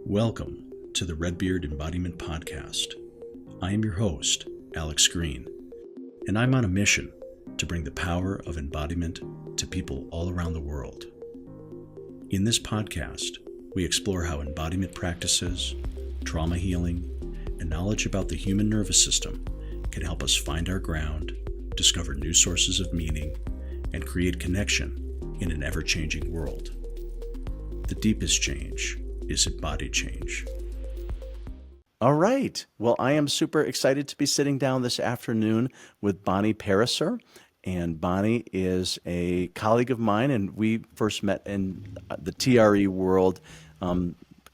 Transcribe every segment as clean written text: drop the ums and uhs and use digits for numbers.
Welcome to the Redbeard Embodiment Podcast. I am your host, Alex Greene, and I'm on a mission to bring the power of embodiment to people all around the world. In this podcast, we explore how embodiment practices, trauma healing, and knowledge about the human nervous system can help us find our ground, discover new sources of meaning, and create connection in an ever-changing world. The deepest change is embodied change. All right. Well, I am super excited to be sitting down this afternoon with Bonnie Pariser. And Bonnie is a colleague of mine, and we first met in the TRE world,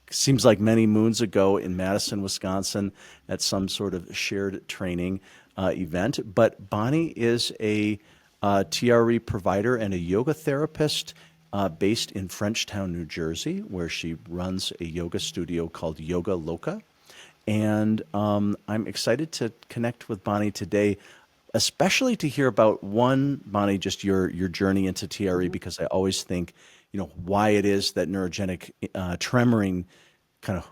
seems like many moons ago in Madison, Wisconsin, at some sort of shared training event. But Bonnie is a TRE provider and a yoga therapist based in Frenchtown, New Jersey, where she runs a yoga studio called Yoga Loca. And I'm excited to connect with Bonnie today, especially to hear about one, Bonnie, just your journey into TRE, because I always think, why it is that neurogenic tremoring kind of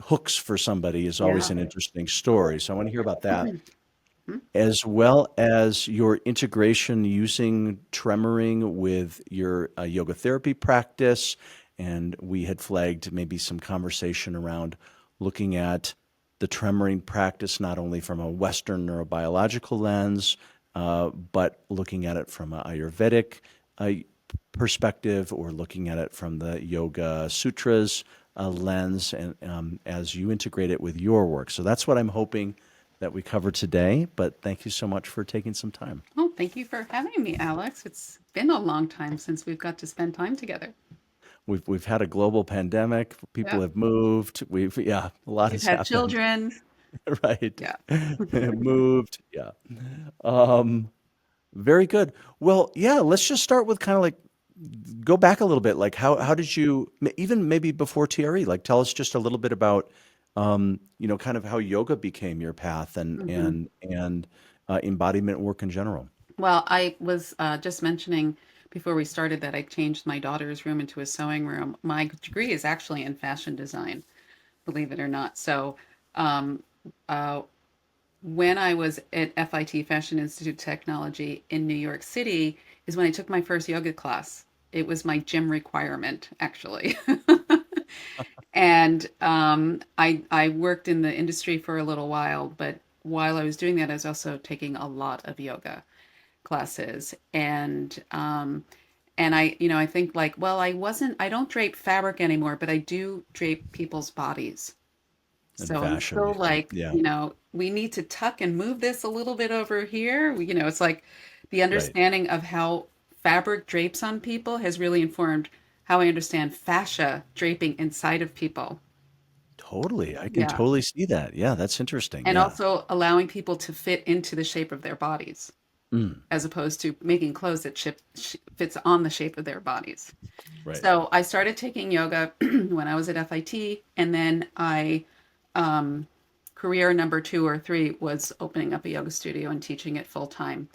hooks for somebody is always an interesting story. So I want to hear about that, as well as your integration using tremoring with your yoga therapy practice. And we had flagged maybe some conversation around looking at the tremoring practice, not only from a Western neurobiological lens, but looking at it from an Ayurvedic perspective, or looking at it from the Yoga Sutras lens, and as you integrate it with your work. So that's what I'm hoping that we cover today, but thank you so much for taking some time. Oh, thank you for having me, Alex. It's been a long time since we've got to spend time together. We've had a global pandemic. People have moved. A lot has We've had happened. children. Right. Yeah. Moved. Yeah. Very good. Well, yeah, let's just start with kind of like go back a little bit. Like how did you, even maybe before TRE, like tell us just a little bit about kind of how yoga became your path and embodiment work in general. Well, I was just mentioning before we started that I changed my daughter's room into a sewing room. My degree is actually in fashion design, believe it or not. So when I was at FIT, Fashion Institute of Technology in New York City, is when I took my first yoga class. It was my gym requirement, actually. And I worked in the industry for a little while, but while I was doing that, I was also taking a lot of yoga classes. And I think like, well, I don't drape fabric anymore, but I do drape people's bodies. And So I'm fashion. still like, Yeah. we need to tuck and move this a little bit over here. It's like the understanding of how fabric drapes on people has really informed how I understand fascia draping inside of people. Totally. I can Yeah. totally see that. Yeah, that's interesting. And Yeah. also allowing people to fit into the shape of their bodies, Mm, as opposed to making clothes that fits on the shape of their bodies. right. So I started taking yoga when I was at FIT, and then career number 2 or 3 was opening up a yoga studio and teaching it full time.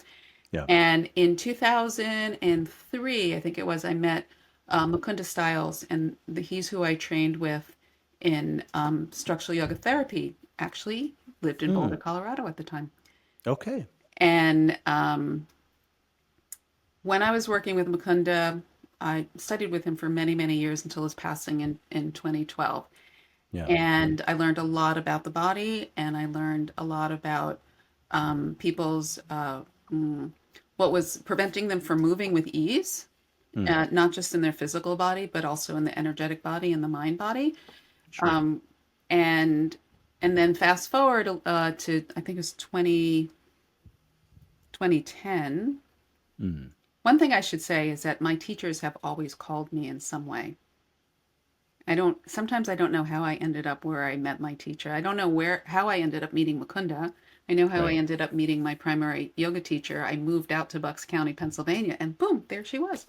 Yeah. And in 2003, I think it was, I met Mukunda Stiles, and he's who I trained with in structural yoga therapy. Actually, lived in Boulder, Colorado at the time. Okay. And when I was working with Mukunda, I studied with him for many, many years until his passing in 2012. Yeah. And I learned a lot about the body, and I learned a lot about people's what was preventing them from moving with ease, not just in their physical body, but also in the energetic body and the mind body. Sure. And then fast forward to I think it was 2010. One thing I should say is that my teachers have always called me in some way. Sometimes I don't know how I ended up where I met my teacher. I don't know how I ended up meeting Mukunda. I know how I Right. ended up meeting my primary yoga teacher. I moved out to Bucks County, Pennsylvania, and boom, there she was.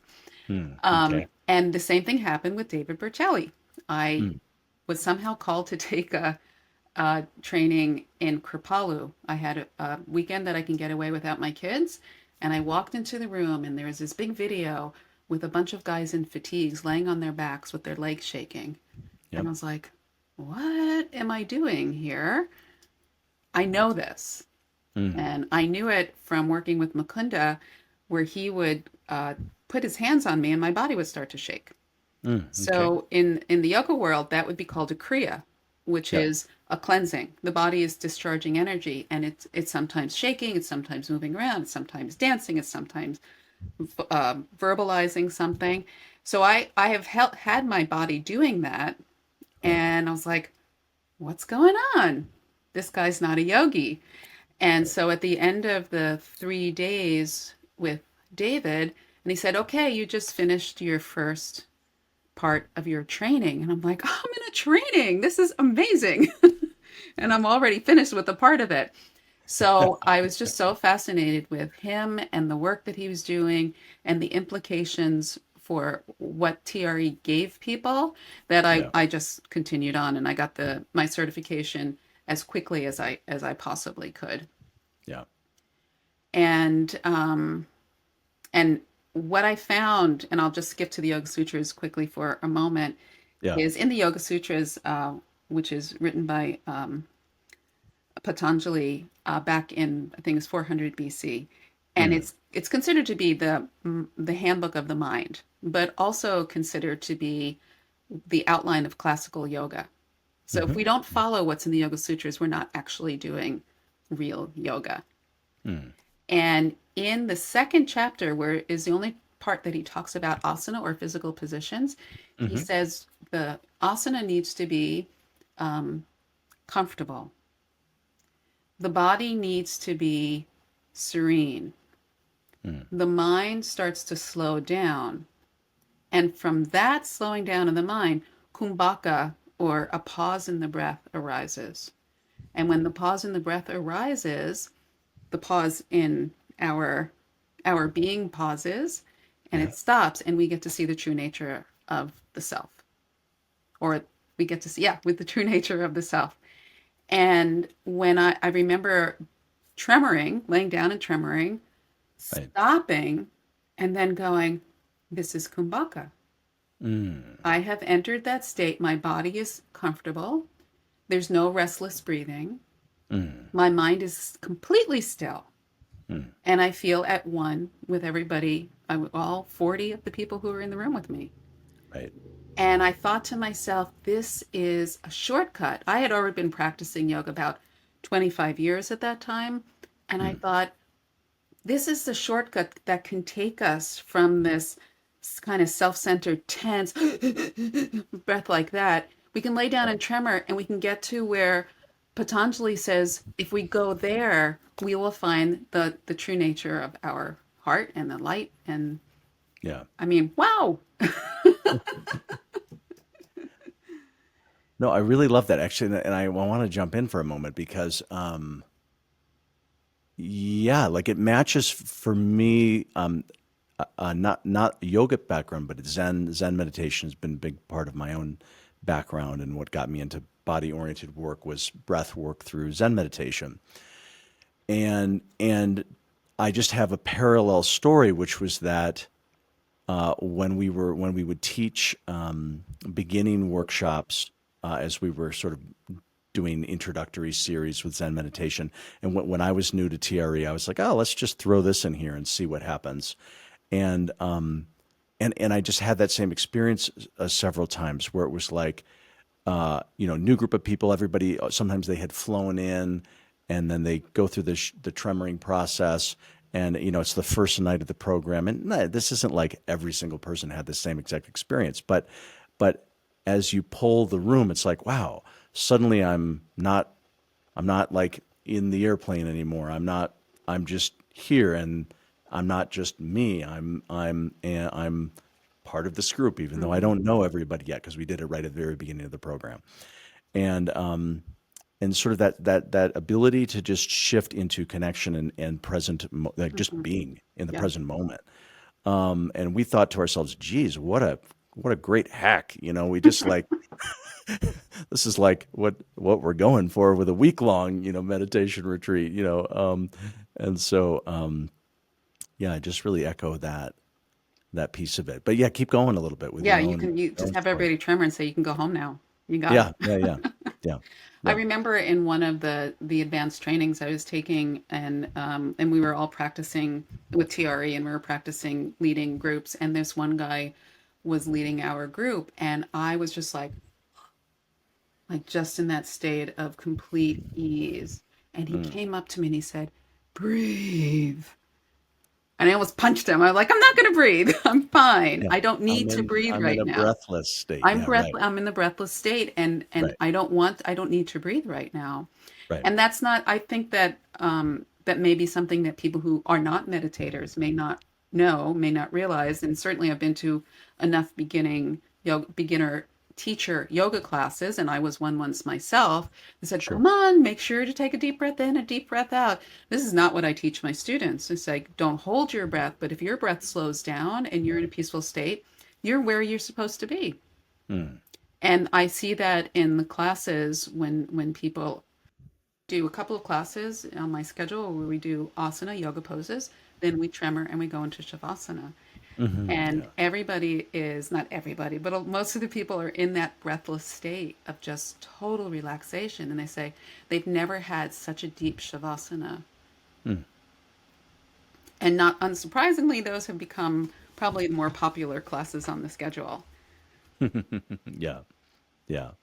Okay. And the same thing happened with David Bertelli. I Mm, was somehow called to take a training in Kripalu. I had a weekend that I can get away without my kids, and I walked into the room, and there was this big video with a bunch of guys in fatigues laying on their backs with their legs shaking. yep. And I was like, what am I doing here? I know this. Mm. And I knew it from working with Mukunda, where he would put his hands on me and my body would start to shake. Mm. Okay. So in the yoga world, that would be called a Kriya, which Yeah. is a cleansing. The body is discharging energy, and it's sometimes shaking, it's sometimes moving around, it's sometimes dancing, it's sometimes verbalizing something. So I have had my body doing that, Yeah. and I was like, what's going on? This guy's not a yogi. And so at the end of the 3 days with David, and he said, okay, you just finished your first part of your training. And I'm like, oh, I'm in a training. This is amazing. And I'm already finished with a part of it. So I was just so fascinated with him and the work that he was doing and the implications for what TRE gave people that Yeah. I just continued on, and I got my certification as quickly as I possibly could. Yeah. And and what I found, and I'll just skip to the Yoga Sutras quickly for a moment, Yeah. is in the Yoga Sutras, which is written by Patanjali back in, I think it's 400 BC, and Mm. it's considered to be the handbook of the mind, but also considered to be the outline of classical yoga. So if Mm-hmm. we don't follow what's in the Yoga Sutras, we're not actually doing real yoga. Mm. And in the second chapter, where is the only part that he talks about asana or physical positions, he Mm-hmm. says the asana needs to be comfortable. The body needs to be serene. Mm. The mind starts to slow down. And from that slowing down of the mind, Kumbhaka, or a pause in the breath, arises. And when the pause in the breath arises, the pause in our being pauses, and Yeah. it stops, and we get to see the true nature of the self, or we get to see, yeah, with the true nature of the self. And when I remember tremoring, laying down and tremoring, Right. stopping, and then going, this is Kumbhaka. Mm. I have entered that state. My body is comfortable. There's no restless breathing. Mm. My mind is completely still. Mm. And I feel at one with everybody, all 40 of the people who were in the room with me. Right. And I thought to myself, this is a shortcut. I had already been practicing yoga about 25 years at that time. And I Mm. thought, this is the shortcut that can take us from this kind of self-centered, tense breath like that. We can lay down Yeah. and tremor, and we can get to where Patanjali says, if we go there, we will find the true nature of our heart and the light. And Yeah. I mean, wow. No, I really love that actually, and I want to jump in for a moment because, yeah, like it matches for me. Not yoga background, but Zen meditation has been a big part of my own background, and what got me into body oriented work was breath work through Zen meditation, and I just have a parallel story, which was that when we would teach beginning workshops as we were sort of doing introductory series with Zen meditation, and when I was new to TRE, I was like, oh, let's just throw this in here and see what happens, and and I just had that same experience several times where it was like, new group of people, everybody, sometimes they had flown in and then they go through the tremoring process. And, it's the first night of the program. And this isn't like every single person had the same exact experience. But as you pull the room, it's like, wow, suddenly I'm not like in the airplane anymore. I'm just here, and I'm not just me. I'm part of this group, even though I Mhm. don't know everybody yet, because we did it right at the very beginning of the program. And sort of that ability to just shift into connection and like just Mhm. being in the Yeah. present moment. And we thought to ourselves, geez, what a great hack. We just like, this is like what we're going for with a week long, meditation retreat, and so, yeah, I just really echo that piece of it. But yeah, keep going a little bit with Yeah, your you own, can you your just own have story. everybody tremor and say you can go home now. You got Yeah, it. yeah, yeah, yeah, I yeah. remember in one of the advanced trainings I was taking, and we were all practicing with TRE, and we were practicing leading groups, and this one guy was leading our group, and I was just like just in that state of complete ease. And he Mm. came up to me and he said, "Breathe." And I almost punched him. I'm like, "I'm not going to breathe. I'm fine. Yeah. I don't need to breathe I'm in right a now. breathless state. Yeah, right, I'm in the breathless state, and right, I don't need to breathe right now." right. And that's not, I think that that may be something that people who are not meditators may not know, may not realize. And certainly I've been to enough beginner teacher yoga classes, and I was one once myself. They said, Sure. "Come on, make sure to take a deep breath in, a deep breath out." This is not what I teach my students. It's like, don't hold your breath, but if your breath slows down and you're in a peaceful state, you're where you're supposed to be. Mm. And I see that in the classes when people do a couple of classes on my schedule where we do asana, yoga poses, then we tremor and we go into shavasana. And Yeah. everybody is, not everybody, but most of the people are in that breathless state of just total relaxation. And they say they've never had such a deep shavasana. Mm. And not unsurprisingly, those have become probably the more popular classes on the schedule. Yeah, yeah.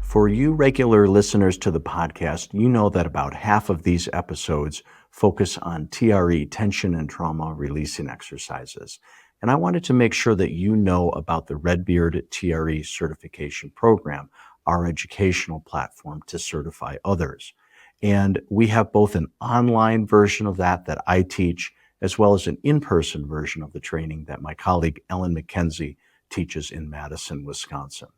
For you regular listeners to the podcast, you know that about half of these episodes focus on TRE, tension and trauma releasing exercises. And I wanted to make sure that you know about the Redbeard TRE certification program, our educational platform to certify others. And we have both an online version of that I teach, as well as an in-person version of the training that my colleague Ellen McKenzie teaches in Madison, Wisconsin.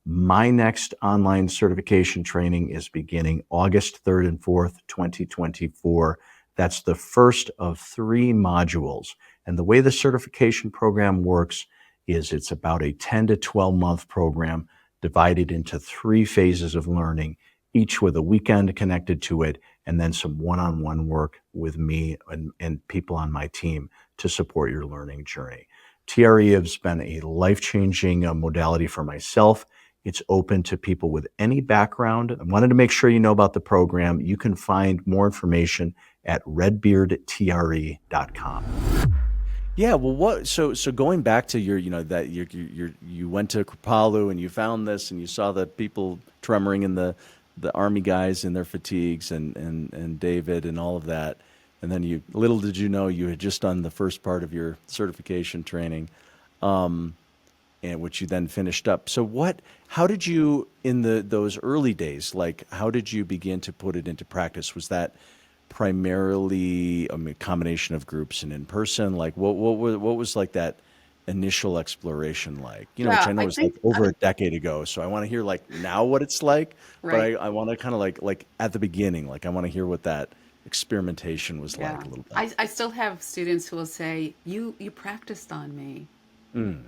My next online certification training is beginning August 3rd and 4th, 2024. That's the first of 3 modules. And the way the certification program works is it's about a 10 to 12 month program divided into 3 phases of learning, each with a weekend connected to it, and then some one-on-one work with me and people on my team to support your learning journey. TRE has been a life-changing modality for myself. It's open to people with any background. I wanted to make sure you know about the program. You can find more information at redbeardtre.com. Yeah, well, so going back to your, that you went to Kripalu and you found this and you saw the people tremoring in the army guys in their fatigues and David and all of that, and then little did you know you had just done the first part of your certification training. And which you then finished up. So how did you, in those early days, like how did you begin to put it into practice? Was that primarily a combination of groups and in person? Like what was like that initial exploration like? Which Yeah, I know I is like think, over a decade ago. So I want to hear like now what it's like, but right. I want to kind of like at the beginning, like I want to hear what that experimentation was like Yeah. a little bit. I still have students who will say, you practiced on me. Mm,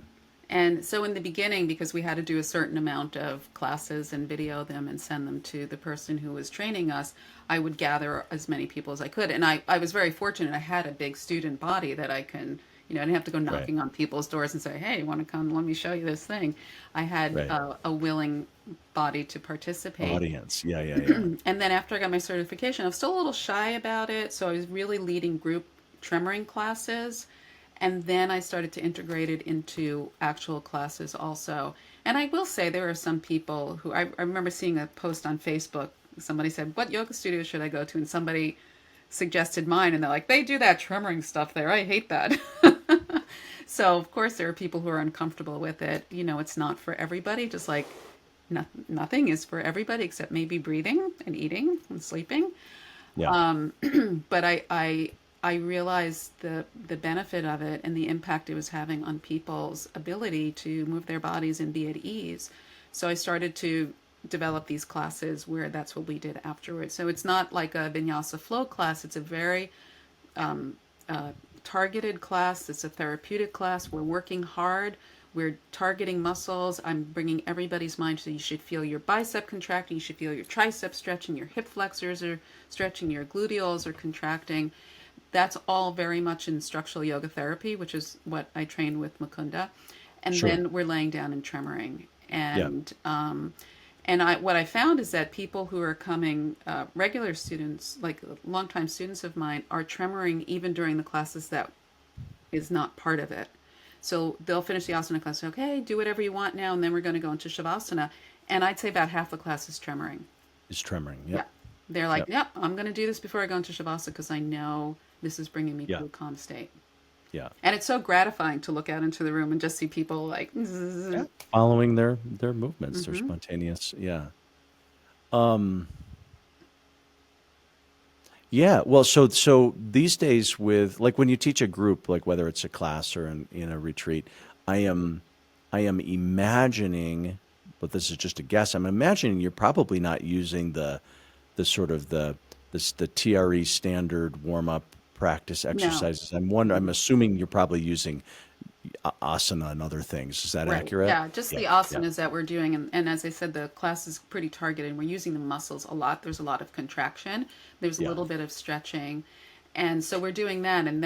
And so in the beginning, because we had to do a certain amount of classes and video them and send them to the person who was training us, I would gather as many people as I could. And I was very fortunate. I had a big student body that I can, I didn't have to go right, knocking on people's doors and say, "Hey, you want to come? Let me show you this thing." I had right. a willing body to participate. Audience. Yeah, yeah, yeah. And then after I got my certification, I was still a little shy about it. So I was really leading group tremoring classes. And then I started to integrate it into actual classes also. And I will say there are some people who I remember seeing a post on Facebook. Somebody said, "What yoga studio should I go to?" And somebody suggested mine. And they're like, "They do that tremoring stuff there. I hate that." So, of course, there are people who are uncomfortable with it. It's not for everybody, just like nothing is for everybody except maybe breathing and eating and sleeping. Yeah, But I realized the benefit of it and the impact it was having on people's ability to move their bodies and be at ease. So I started to develop these classes where that's what we did afterwards. So it's not like a vinyasa flow class. It's a very targeted class. It's a therapeutic class. We're working hard. We're targeting muscles. I'm bringing everybody's mind so you should feel your bicep contracting. You should feel your triceps stretching. Your hip flexors are stretching. Your gluteals are contracting. That's all very much in structural yoga therapy, which is what I trained with Mukunda. And sure. then we're laying down and tremoring. Yeah. And what I found is that people who are coming, regular students, like longtime students of mine, are tremoring even during the classes that is not part of it. So they'll finish the asana class, okay, do whatever you want now, and then we're going to go into shavasana. And I'd say about half the class is tremoring. It's tremoring. Yeah. Yep. They're like, Yep. yep, I'm going to do this before I go into shavasana because I know this is bringing me Yeah. to a calm state. Yeah. And it's so gratifying to look out into the room and just see people like, Yeah. Following their movements, their spontaneous. Yeah. Yeah. Well, so these days with like when you teach a group, like whether it's a class or in a retreat, I am imagining, but this is just a guess. I'm imagining you're probably not using the sort of the TRE standard warm up practice no. exercises. I'm assuming you're probably using asana and other things. Is that Right. accurate? Yeah, just Yeah. the Yeah. asanas that we're doing. And as I said, the class is pretty targeted. We're using the muscles a lot. There's a lot of contraction. There's a Yeah. little bit of stretching. And so we're doing that and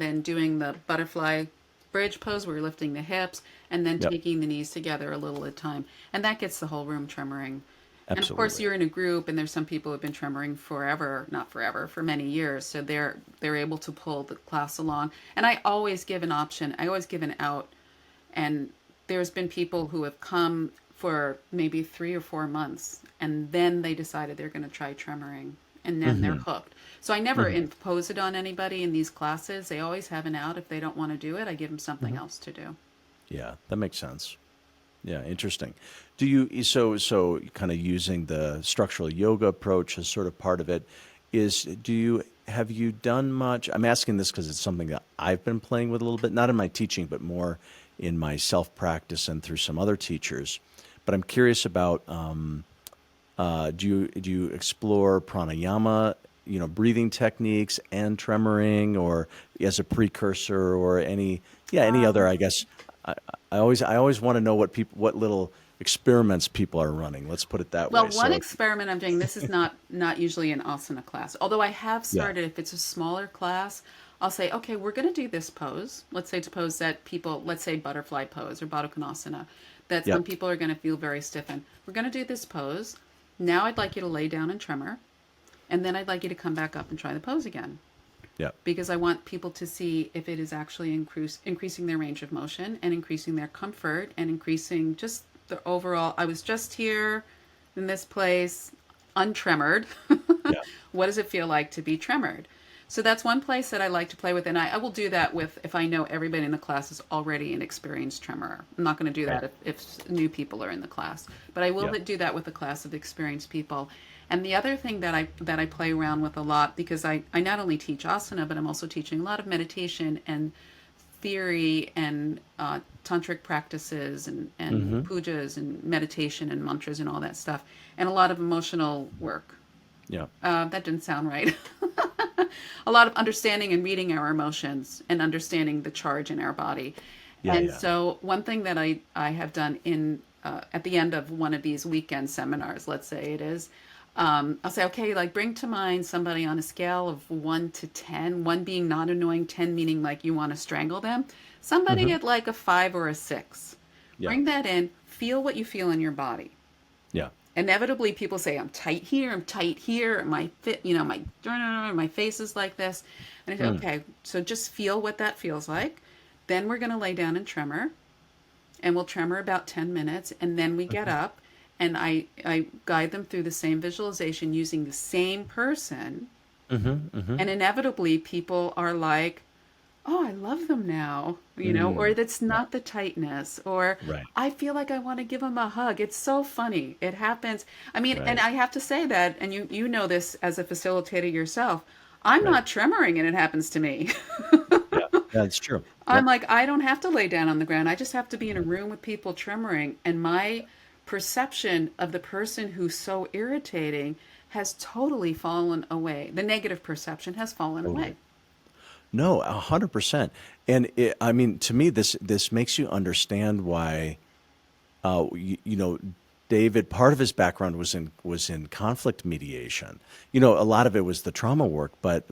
then doing the butterfly bridge pose where we're lifting the hips and then Yep. taking the knees together a little at a time. And that gets the whole room tremoring. And of course, Absolutely. you're in a group, and there's some people who've been tremoring forever, not forever, for many years. So they're able to pull the class along. And I always give an option. I always give an out. And there's been people who have come for maybe 3 or 4 months, and then they decided they're going to try tremoring, and then they're hooked. So I never impose it on anybody in these classes. They always have an out. If they don't want to do it, I give them something else to do. Yeah, that makes sense. Yeah, interesting. Do you so kind of using the structural yoga approach as sort of part of it have you done much? I'm asking this because it's something that I've been playing with a little bit, not in my teaching, but more in my self-practice and through some other teachers. But I'm curious about do you explore pranayama, breathing techniques and tremoring, or as a precursor, or any other? I guess I always want to know what little experiments people are running. Let's put it that Well, way. one So experiment I'm doing, this is not usually an asana class, although I have yeah, started, if it's a smaller class, I'll say, okay, we're going to do this pose. Let's say it's a pose that people, let's say butterfly pose or Baddha Konasana, that yeah, some people are going to feel very stiff in. We're going to do this pose. Now I'd like you to lay down and tremor, and then I'd like you to come back up and try the pose again. yeah, Because I want people to see if it is actually increasing their range of motion and increasing their comfort and increasing just the overall. I was just here in this place, untremored. yeah, What does it feel like to be tremored? So that's one place that I like to play with, and I will do that with if I know everybody in the class is already an experienced tremorer. I'm not going to do right, that if new people are in the class, but I will yeah, do that with a class of experienced people. And the other thing that I play around with a lot, because I not only teach asana, but I'm also teaching a lot of meditation and theory and tantric practices and pujas and meditation and mantras and all that stuff, and a lot of emotional work. yeah, That didn't sound right. A lot of understanding and reading our emotions and understanding the charge in our body. yeah, And yeah, so one thing that I have done in at the end of one of these weekend seminars, let's say it is, I'll say, okay, like bring to mind somebody on a scale of 1 to 10, 1 being not annoying, 10 meaning like you want to strangle them. Somebody at like a 5 or a 6. yeah, Bring that in, feel what you feel in your body. yeah, Inevitably people say I'm tight here, my fit, my face is like this. And I say, okay, so just feel what that feels like. Then we're going to lay down and tremor, and we'll tremor about 10 minutes, and then we get up, and I guide them through the same visualization using the same person. And inevitably people are like, oh, I love them now, or that's yeah, not the tightness, or right, I feel like I want to give them a hug. It's so funny. It happens. I mean, and right, I have to say that, and you know this as a facilitator yourself, I'm right, not tremoring and it happens to me. yeah, that's true. I'm Yep, like, I don't have to lay down on the ground. I just have to be in a room with people tremoring. And my perception of the person who's so irritating has totally fallen away. The negative perception has fallen totally. away. No, 100%. And I mean, to me, this makes you understand why, David, part of his background was in conflict mediation. A lot of it was the trauma work, but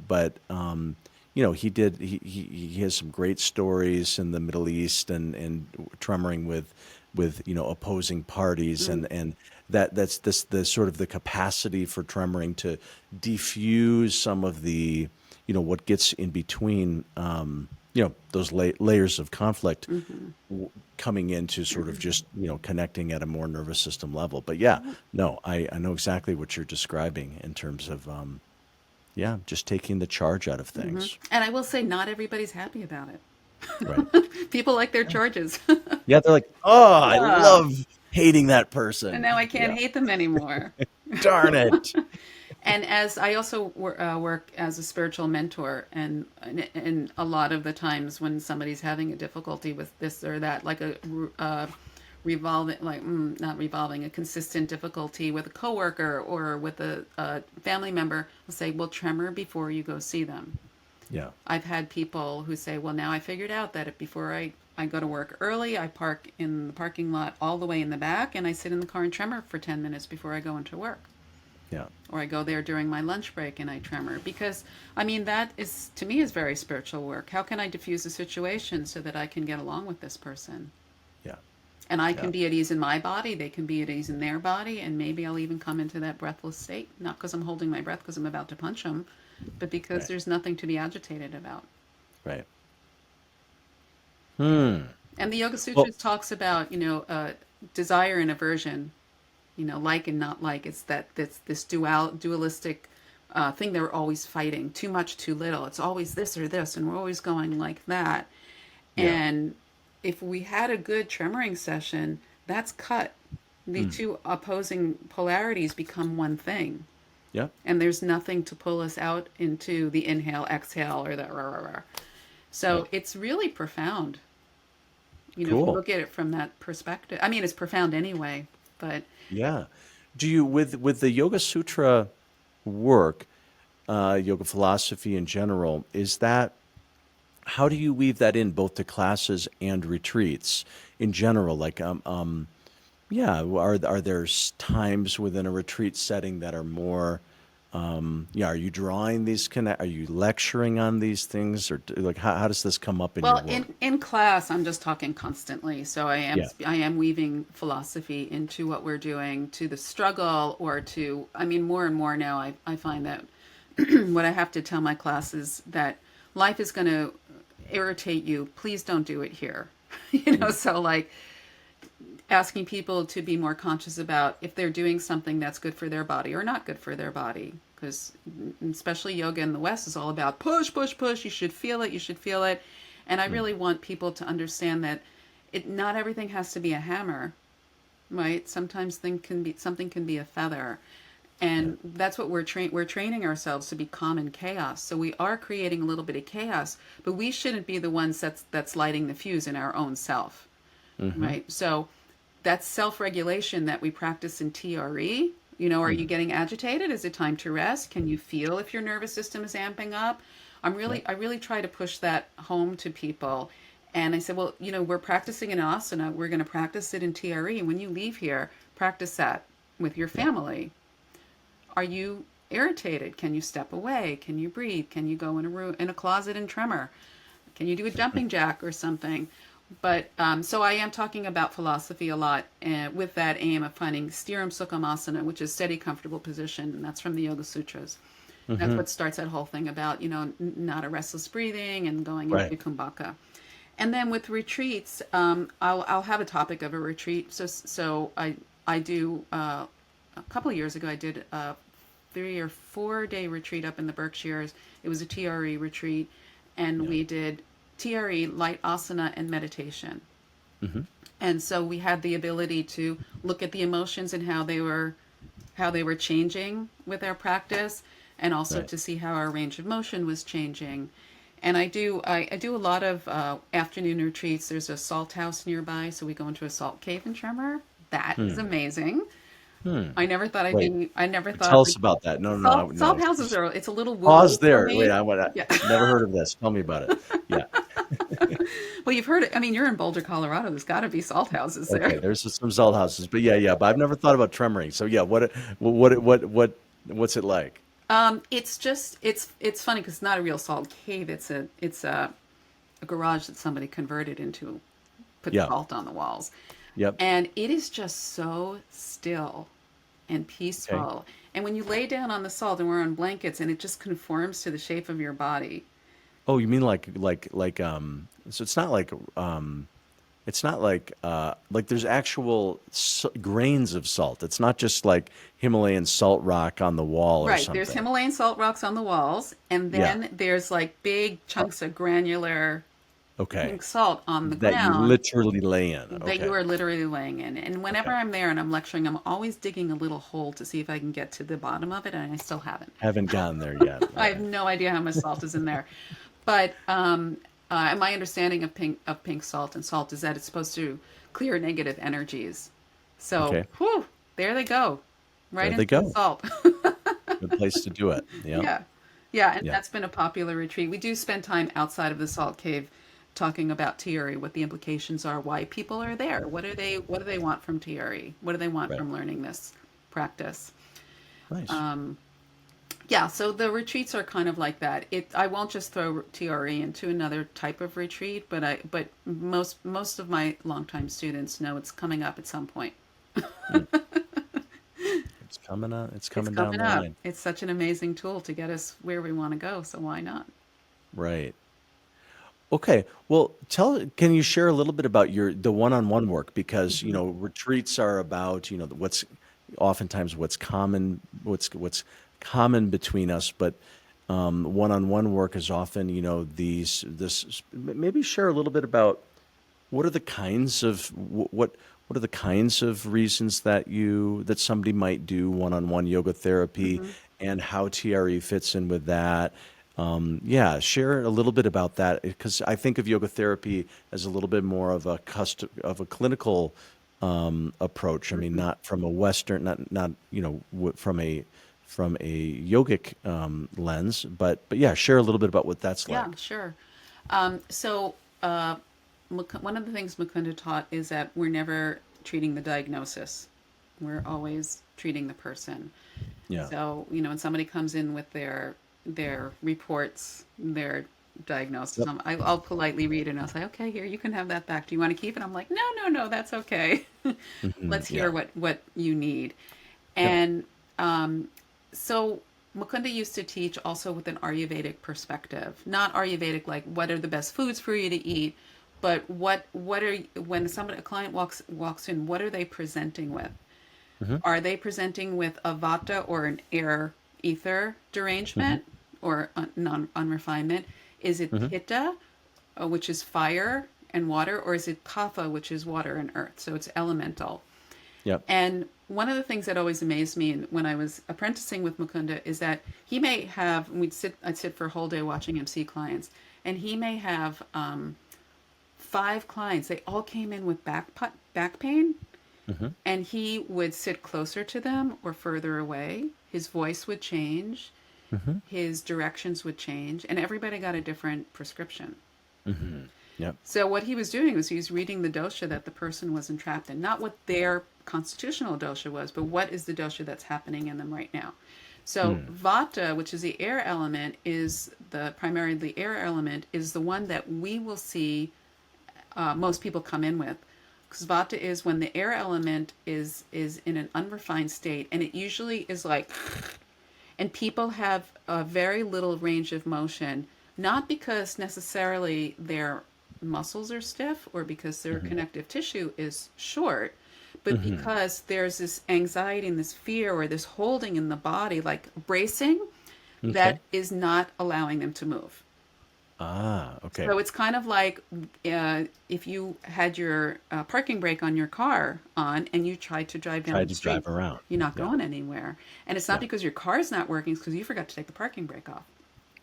he has some great stories in the Middle East and tremoring with with opposing parties, and that's the sort of the capacity for tremoring to diffuse some of the what gets in between those layers of conflict coming into sort of just connecting at a more nervous system level. But yeah, no, I know exactly what you're describing in terms of just taking the charge out of things. And I will say, not everybody's happy about Right. it. People like their charges. Yeah, they're like, oh, I Ah, love hating that and person. now I can't Yeah. hate them anymore. Darn it. And as I also work as a spiritual mentor, and a lot of the times when somebody's having a difficulty with this or that, like revolving, like not revolving, a consistent difficulty with a coworker or with a family member, I'll say, well, tremor before you go see them. Yeah. I've had people who say, well, now I figured out that before I go to work early, I park in the parking lot all the way in the back, and I sit in the car and tremor for 10 minutes before I go into work. Yeah. Or I go there during my lunch break and I tremor. Because, I mean, that is, to me, is very spiritual work. How can I diffuse a situation so that I can get along with this person? Yeah. And I Yeah. can be at ease in my body, they can be at ease in their body, and maybe I'll even come into that breathless state, not because I'm holding my breath because I'm about to punch them, but because Right. there's nothing to be agitated about. Right. And the Yoga Sutras talks about, desire and aversion, like and not like. It's this dualistic thing they're always fighting. Too much, too little. It's always this or this, and we're always going like that. Yeah. And if we had a good tremoring session, that's cut. The two opposing polarities become one thing. Yeah. And there's nothing to pull us out into the inhale, exhale, or the rah, rah, rah. So Right. it's really profound. If you Cool. look at it from that perspective. I mean, it's profound anyway, but Yeah. Do you, with the Yoga Sutra work, yoga philosophy in general, how do you weave that in both to classes and retreats in general? Like, yeah, are there times within a retreat setting that are more, are you drawing these are you lecturing on these things, or like how does this come up in your well, work? in class, I'm just talking constantly. So Yeah. I am weaving philosophy into what we're doing, to the struggle, or to, I mean, more and more now, I find that what I have to tell my class is that life is going to irritate you. Please don't do it here. So like asking people to be more conscious about if they're doing something that's good for their body or not good for their body. Because especially yoga in the West is all about push, push, push. You should feel it. You should feel it. And I really want people to understand that not everything has to be a hammer, right? Sometimes something can be a feather. And that's what we're training ourselves to be calm in chaos. So we are creating a little bit of chaos, but we shouldn't be the ones that's lighting the fuse in our own self, right? So that's self-regulation that we practice in TRE. Are you getting agitated? Is it time to rest? Can you feel if your nervous system is amping up? I really try to push that home to people. And I said, well, we're practicing an asana. We're going to practice it in TRE. When you leave here, practice that with your family. Are you irritated? Can you step away? Can you breathe? Can you go in a closet and tremor? Can you do a jumping jack or something? But so I am talking about philosophy a lot, with that aim of finding Stiram Sukhamasana, which is steady, comfortable position, and that's from the Yoga Sutras. That's what starts that whole thing about not a restless breathing and going Right. into Kumbhaka. And then with retreats, I'll have a topic of a retreat. So I do a couple of years ago I did a 3 or 4 day retreat up in the Berkshires. It was a TRE retreat, and we did TRE, light asana, and meditation. And so we had the ability to look at the emotions and how they were changing with our practice, and also Right. to see how our range of motion was changing. And I do a lot of afternoon retreats. There's a salt house nearby, so we go into a salt cave and tremor. That is amazing. I never thought I'd Wait, be. I never thought tell us about that. No, no, no, salt no. houses are. It's a little woo Pause for there. Wait, me. I Yeah. never heard of this. Tell me about it. Yeah. Well, you've heard it. I mean, you're in Boulder, Colorado. There's got to be salt houses Okay. there. There's some salt houses, but yeah. But I've never thought about tremoring. So yeah, what's it like? It's funny because it's not a real salt cave. It's a garage that somebody converted into, put Yeah. salt on the walls. Yep. And it is just so still and Okay. peaceful. And when you lay down on the salt and we're on blankets and it just conforms to the shape of your body. Oh, you mean so it's not like there's actual grains of salt. It's not just like Himalayan salt rock on the wall or Right. There's something. Himalayan salt rocks on the walls, and Yeah. then there's like big Uh, chunks of granular okay. pink salt on the That you ground literally lay in. that you Okay. are literally laying in. And whenever Okay. I'm there and I'm lecturing, I'm always digging a little hole to see if I can get to the bottom of it, and I still haven't. Haven't gotten there yet. I have Okay. no idea how much salt is in there. But my understanding of pink salt and salt is that it's supposed to clear negative energies. So, Okay. whew, there they go, right There they into the go. salt. Good place to do it. Yeah. Yeah. Yeah, and Yeah. that's been a popular retreat. We do spend time outside of the salt cave talking about TRE, what the implications are, why people are there. What do they want from TRE? What do they want Right. from learning this practice? Nice. Yeah, so the retreats are kind of like that. I won't just throw TRE into another type of retreat, but most of my longtime students know it's coming up at some point. Mm. It's coming on. It's It's coming down coming the up. line. It's such an amazing tool to get us where we want to go, so why not? Right. Okay. Well, can you share a little bit about the one-on-one work? Because, Hmm. retreats are about, what's oftentimes what's common between us, but one-on-one work is often, maybe share a little bit about what are the kinds of what are the kinds of reasons that somebody might do one-on-one yoga therapy, Hmm. and how TRE fits in with that. Yeah, share a little bit about that, because I think of yoga therapy as a little bit more of a clinical approach. I mean, Hmm. not from a Western, not from a yogic lens, but yeah, share a little bit about what that's Yeah, like. sure. So one of the things Mukunda taught is that we're never treating the diagnosis. We're always treating the person. Yeah. So, when somebody comes in with their reports, their diagnosis, Yep. I'll politely read it and I'll say, okay, here, you can have that back. Do you want to keep it? I'm like, no, no, no, that's okay. Let's hear Yeah. what you need. Yep. And so Mukunda used to teach also with an Ayurvedic perspective, not Ayurvedic like what are the best foods for you to eat, but what are when a client walks in, what are they presenting with? Hmm. Are they presenting with a Vata or an air ether Hmm. derangement or unrefinement? Is it Hmm. pitta, which is fire and water, or is it kapha, which is water and earth? So it's elemental. Yep. And one of the things that always amazed me when I was apprenticing with Mukunda is that he may have, I'd sit for a whole day watching him see clients, and he may have 5 clients. They all came in with back pain, Hmm. and he would sit closer to them or further away. His voice would change, Hmm. his directions would change, and everybody got a different prescription. Hmm. Yep. So what he was doing was he was reading the dosha that the person was entrapped in, not what their constitutional dosha was, but what is the dosha that's happening in them right now. So Mm. Vata, which is the air element, primarily the air element, is the one that we will see most people come in with. Because Vata is when the air element is in an unrefined state, and it usually is like, and people have a very little range of motion, not because necessarily their muscles are stiff or because their Mhm. connective tissue is short, but Mhm. because there's this anxiety and this fear or this holding in the body, like bracing, Okay. that is not allowing them to move. Ah, okay. So it's kind of like if you had your parking brake on your car on and you tried to drive down Tried the to street, drive around. you're not Yeah. going anywhere. And it's not Yeah. because your car's not working, it's because you forgot to take the parking brake off.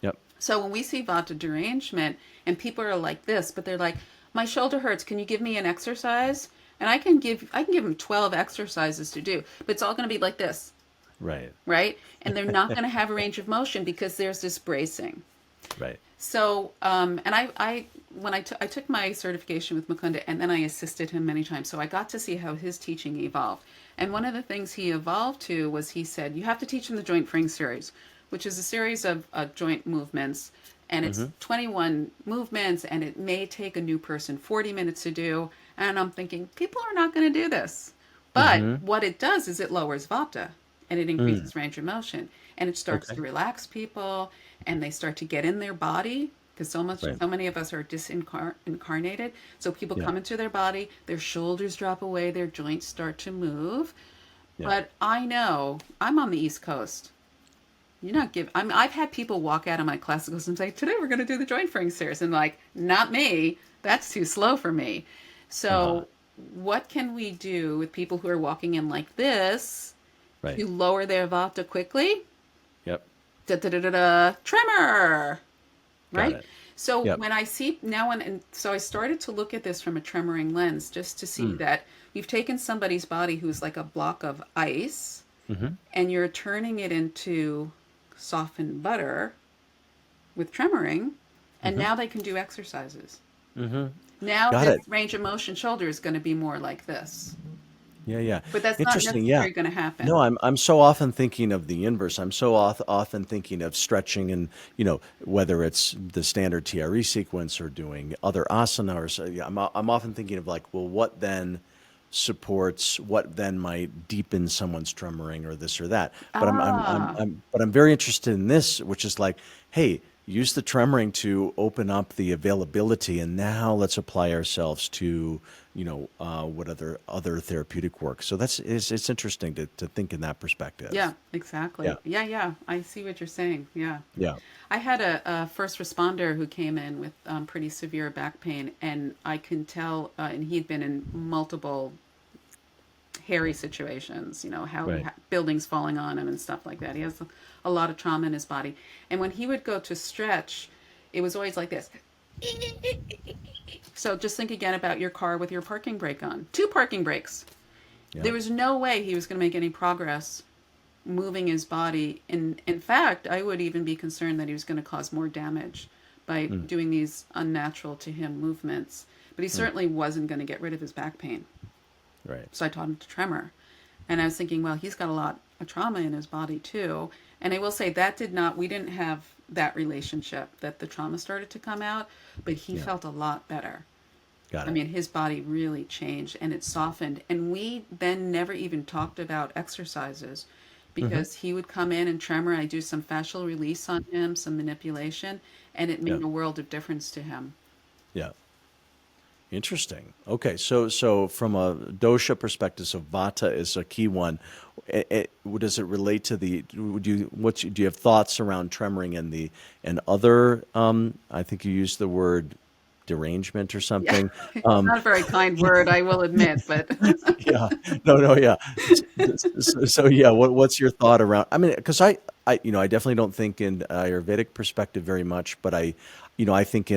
Yep. So when we see Vata derangement and people are like this, but they're like, my shoulder hurts, can you give me an exercise? And I can give them 12 exercises to do, but it's all going to be like this, Right. right? And they're not going to have a range of motion because there's this bracing. Right. So, and when I took my certification with Mukunda, and then I assisted him many times, so I got to see how his teaching evolved. And one of the things he evolved to was he said, you have to teach him the joint frame series, which is a series of joint movements, and it's Mhm. 21 movements, and it may take a new person 40 minutes to do. And I'm thinking, people are not going to do this. But Mm-hmm. what it does is it lowers Vata and it Mm. increases range of motion and it starts Okay. to relax people and they start to get in their body because Right. so many of us are disincarnated. So people Yeah. come into their body, their shoulders drop away, their joints start to move. Yeah. But I know I'm on the East Coast. You're not give. I've had people walk out of my classes and say, "Today we're going to do the joint frame series," and like, not me. That's too slow for me. Uh-huh. So, what can we do with people who are walking in like this Right. to lower their vata quickly? Yep. Da da da da da. Tremor, Got right? it. So Yep. when I see now, and so I started to look at this from a tremoring lens, just to see Mm. that you've taken somebody's body who's like a block of ice, Mm-hmm. and you're turning it into softened butter with tremoring, and Mm-hmm. now they can do exercises. Mm-hmm. Now Got this it. range of motion shoulder is going to be more like this, Yeah, yeah. but that's not Interesting. Yeah. necessarily going to No, happen. I'm so often thinking of the inverse. I'm so often thinking of stretching and, whether it's the standard TRE sequence or doing other asana or so, yeah, I'm often thinking of like, well, what then supports, what then might deepen someone's tremoring or this or that. Ah, But I'm very interested in this, which is like, hey, use the tremoring to open up the availability, and now let's apply ourselves to, what other therapeutic work. So it's interesting to think in that perspective. yeah, exactly. Yeah, Yeah, yeah. I see what you're saying. Yeah. yeah, I had a first responder who came in with pretty severe back pain, and I can tell, and he'd been in multiple hairy situations, how right. buildings falling on him and stuff like that. He has a lot of trauma in his body. And when he would go to stretch, it was always like this. So just think again about your car with your parking brake on. Two parking brakes. Yeah, There was no way he was going to make any progress moving his body. In fact, I would even be concerned that he was going to cause more damage by mm, doing these unnatural to him movements. But he mm, certainly wasn't going to get rid of his back pain. right. So I taught him to tremor. And I was thinking, well, he's got a lot of trauma in his body too. And I will say that we didn't have that relationship that the trauma started to come out, but he Yeah, felt a lot better. got I it. mean, his body really changed and it softened. And we then never even talked about exercises Hmm. because he would come in and tremor. I do some fascial release on him, some manipulation, and it Yeah, made a world of difference to him. yeah. Interesting. Okay, so from a dosha perspective, so Vata is a key one. Does it relate to the? Do you have thoughts around tremoring and and other? I think you used the word derangement or Yeah, something. it's not a very kind word, I will admit, but Yeah, no, no, yeah. So, yeah, what's your thought around? I mean, because I definitely don't think in Ayurvedic perspective very much, but I think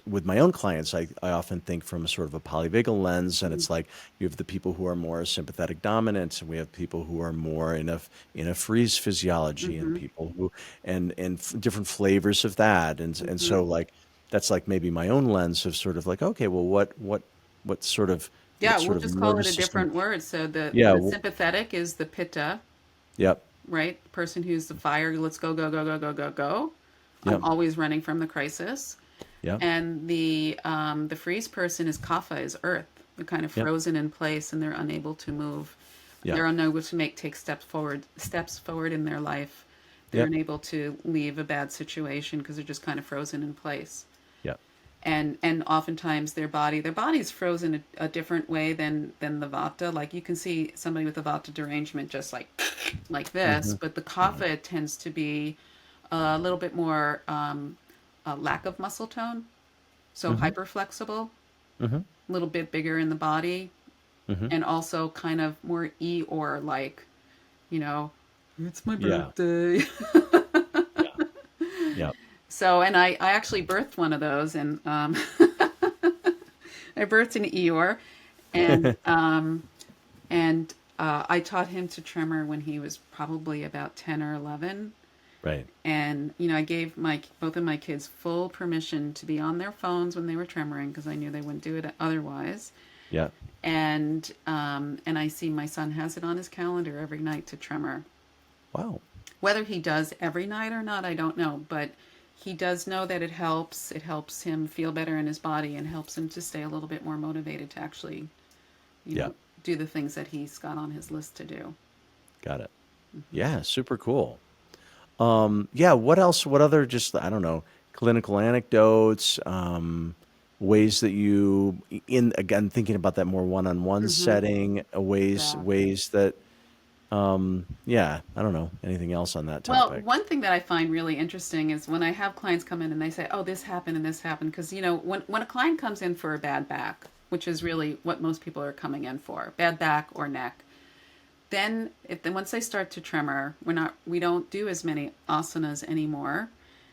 with my own clients, I often think from a sort of a polyvagal lens, and it's like you have the people who are more sympathetic dominant, and we have people who are more in a freeze physiology, and hmm people who different flavors of that, and hmm so like that's like maybe my own lens of sort of like, okay, well, what sort of yeah, we'll of just call it a nervous system? different word. So Yeah. the sympathetic is the pitta, Yep. right? The person who's the fire, let's go, go, go, go, go, go, go. I'm Yep. always running from the crisis. Yep. And the freeze person is kapha, is earth. They're kind of Yep. frozen in place and they're unable to move. Yep. They're unable to take steps forward in their life. They're Yep. unable to leave a bad situation because they're just kind of frozen in place. Yep. And oftentimes their body's frozen a different way than the vata. Like you can see somebody with a vata derangement just like this, Hmm. but the Hmm. kapha tends to be a little bit more a lack of muscle tone, so Hmm. hyper flexible, Hmm. a little bit bigger in the body, Hmm. and also kind of more Eeyore like, you know, it's my Yeah. birthday. Yeah. Yep. So, and I actually birthed one of those, and I birthed an Eeyore, and I taught him to tremor when he was probably about 10 or 11. Right. And I gave my both of my kids full permission to be on their phones when they were tremoring because I knew they wouldn't do it otherwise. Yeah. And I see my son has it on his calendar every night to tremor. Wow. Whether he does every night or not, I don't know, but he does know that it helps. It helps him feel better in his body and helps him to stay a little bit more motivated to actually, you Yeah. know, do the things that he's got on his list to do. Got it. Yeah. Super cool. Yeah. What else? What other, just, I don't know, clinical anecdotes, ways that you, again, thinking about that more one-on-one Mm-hmm. setting, Exactly. ways that, yeah, I don't know, anything else on that Well, topic? one thing that I find really interesting is when I have clients come in and they say, "Oh, this happened and this happened," because when a client comes in for a bad back, which is really what most people are coming in for, bad back or neck, then once they start to tremor, we don't do as many asanas anymore.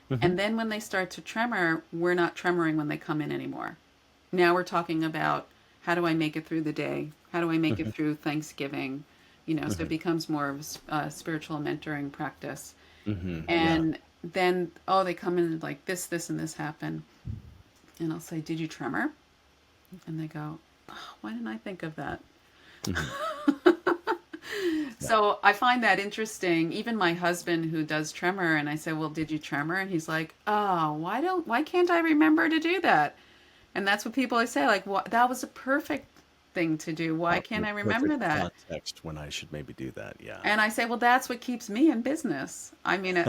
Hmm. And then when they start to tremor, we're not tremoring when they come in anymore. Now we're talking about how do I make it through the day? How do I make it Hmm. through Thanksgiving? So it Hmm. becomes more of a spiritual mentoring practice. Hmm. Yeah. And then, oh, they come in and like this, and this happened. And I'll say, "Did you tremor?" And they go, "Oh, why didn't I think of that?" Hmm. Yeah. So I find that interesting. Even my husband who does tremor, and I say, "Well, did you tremor?" And he's like, "Oh, why can't I remember to do that?" And that's what people always say, like, "What, that was a perfect thing to do. Why Out in can't the I remember perfect that?" context when I should maybe do that. Yeah. And I say, "Well, that's what keeps me in business." I mean,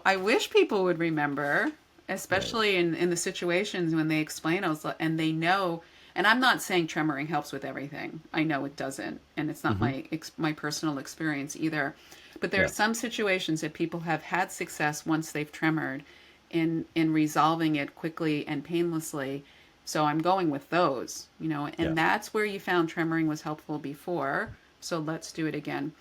I wish people would remember, Right. especially in the situations when they explain us and they know. And I'm not saying tremoring helps with everything. I know it doesn't, and it's not Hmm. my personal experience either. But there are Yeah. some situations that people have had success once they've tremored in resolving it quickly and painlessly. So I'm going with those, Yeah. and that's where you found tremoring was helpful before. So let's do it again.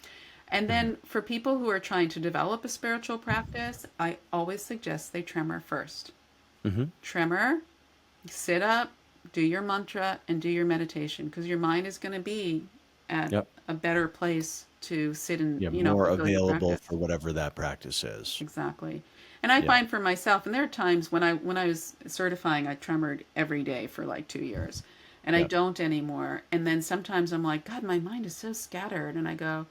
And Hmm. then for people who are trying to develop a spiritual practice, I always suggest they tremor first. Hmm. Tremor, sit up, do your mantra, and do your meditation because your mind is going to be at Yep. a better place to sit and, Yeah. More fulfill your available practice. for whatever that practice is. Exactly. And I Yeah. find for myself, and there are times when I was certifying, I tremored every day for like 2 years, and I Yeah. don't anymore. And then sometimes I'm like, God, my mind is so scattered, and I go,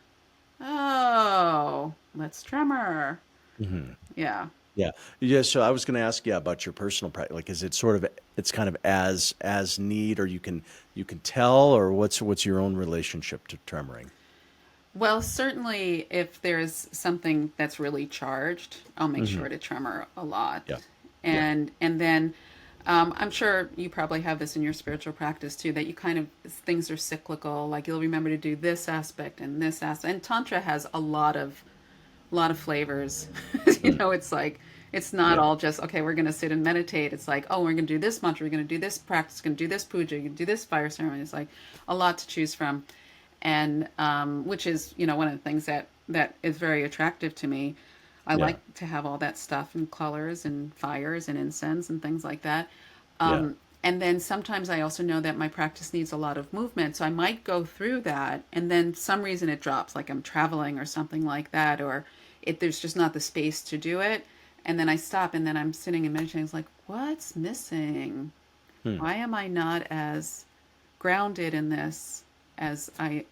oh, let's tremor. Hmm. Yeah. Yeah. Yeah. So I was going to ask you about your personal practice. Like, is it sort of, it's kind of as need, or you can tell, or what's your own relationship to tremoring? Well, certainly if there's something that's really charged, I'll make Hmm. sure to tremor a lot. Yeah. Yeah. And then I'm sure you probably have this in your spiritual practice too, that you kind of things are cyclical. Like you'll remember to do this aspect and this aspect. And Tantra has a lot of flavors. Mm. It's like it's not Yeah. all just okay. We're going to sit and meditate. It's like, oh, we're going to do this mantra. We're going to do this practice. We're going to do this puja. We're going to do this fire ceremony. It's like a lot to choose from, and which is one of the things that is very attractive to me. I Yeah. like to have all that stuff and colors and fires and incense and things like that. Yeah. And then sometimes I also know that my practice needs a lot of movement. So I might go through that and then some reason it drops, like I'm traveling or something like that, or there's just not the space to do it. And then I stop and then I'm sitting and meditating. It's like, what's missing? Hmm. Why am I not as grounded in this as I